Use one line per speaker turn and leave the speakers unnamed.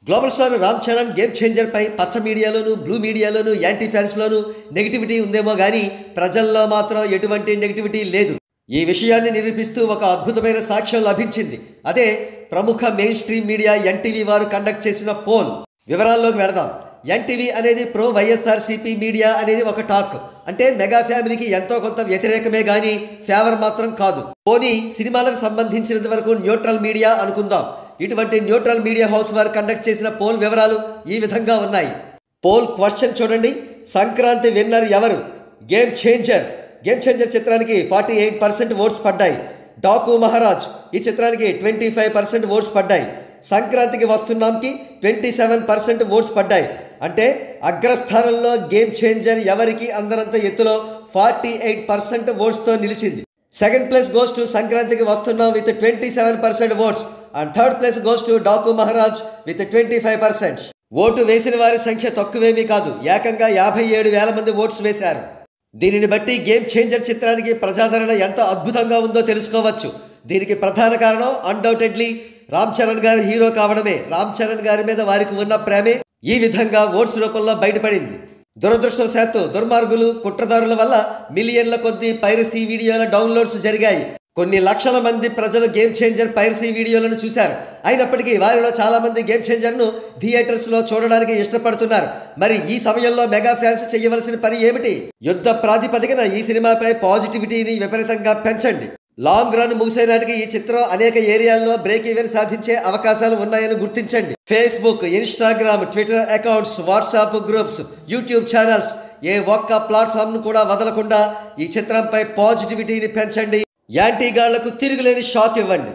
Global star Ram Charan game changer పై పచ్చ మీడియాలోను బ్లూ మీడియాలోను యాంటీ ఫ్యాన్స్లోను నెగిటివిటీ ఉందేమో కానీ ప్రజల్లో మాత్రం ఎటువంటి నెగిటివిటీ లేదు. ఈ విషయాన్ని నిరూపిస్తూ ఒక అద్భుతమైన సాక్ష్యం లభించింది. అదే ప్రముఖ మెయిన్ స్ట్రీమ్ మీడియా ఎన్టీవీ వారు కండక్ట్ చేసిన పోల్. వివరాల్లోకి వెళదాం. ఎన్టీవీ అనేది ప్రో వైఎస్ఆర్సీపీ మీడియా అనేది ఒక టాక్. అంటే మెగా ఫ్యామిలీకి ఎంతో కొంత వ్యతిరేకమే గానీ ఫేవర్ మాత్రం కాదు. పోనీ సినిమాలకు సంబంధించినంత వరకు న్యూట్రల్ మీడియా అనుకుందాం. ఇటువంటి న్యూట్రల్ మీడియా హౌస్ వారు కండక్ట్ చేసిన పోల్ వివరాలు ఈ విధంగా ఉన్నాయి. పోల్ క్వశ్చన్ చూడండి. సంక్రాంతి విన్నర్ ఎవరు? గేమ్ చేంజర్ చిత్రానికి 48% ఓట్స్ పడ్డాయి. డాకు మహారాజ్ ఈ చిత్రానికి 25% ఓట్స్ పడ్డాయి. సంక్రాంతికి వస్తున్నాంకి 27% ఓట్స్ పడ్డాయి. అంటే అగ్రస్థానంలో గేమ్ చేంజర్ ఎవరికి అందరంత ఎత్తులో 48% ఓట్స్తో నిలిచింది. సెకండ్ ప్లేస్ గోస్ టు సంక్రాంతికి వస్తున్నాం with 27% votes and third place goes to Daaku Maharaaj with 25%. Vote వేసిన వారి సంఖ్య తక్కువేమీ కాదు. ఏకంగా 57,000 మంది ఓట్స్ వేశారు. దీనిని బట్టి గేమ్ చేంజర్ చిత్రానికి ప్రజాదరణ ఎంత అద్భుతంగా ఉందో తెలుసుకోవచ్చు. దీనికి ప్రధాన కారణం అన్డౌటెడ్లీ రామ్ చరణ్ గారు హీరో కావడమే. రామ్ చరణ్ గారి మీద వారికి ఉన్న ప్రేమే ఈ విధంగా ఓట్స్ రూపంలో బయటపడింది. దురదృష్టవశాత్తు దుర్మార్గులు కుట్రదారుల వల్ల మిలియన్ల కొద్ది పైరసీ వీడియోల డౌన్లోడ్స్ జరిగాయి. కొన్ని లక్షల మంది ప్రజలు గేమ్ చేంజర్ పైరసీ వీడియోలను చూశారు. అయినప్పటికీ వారిలో చాలా మంది గేమ్ చేంజర్ను థియేటర్స్లో చూడడానికి ఇష్టపడుతున్నారు. మరి ఈ సమయంలో మెగా ఫ్యాన్స్ చేయవలసిన పని ఏమిటి? యుద్ధ ప్రాతిపదికన ఈ సినిమాపై పాజిటివిటీని విపరీతంగా పెంచండి. లాంగ్ రన్ ముగిసే నాటికి ఈ చిత్రం అనేక ఏరియాల్లో బ్రేక్ ఈవెన్ సాధించే అవకాశాలు ఉన్నాయని గుర్తించండి. Facebook, Instagram, Twitter accounts, WhatsApp groups, YouTube channels ఏ ఒక్క ప్లాట్ఫామ్ను కూడా వదలకుండా ఈ చిత్రంపై పాజిటివిటీని పెంచండి. యాంటీగాళ్లకు తిరుగులేని షాక్ ఇవ్వండి.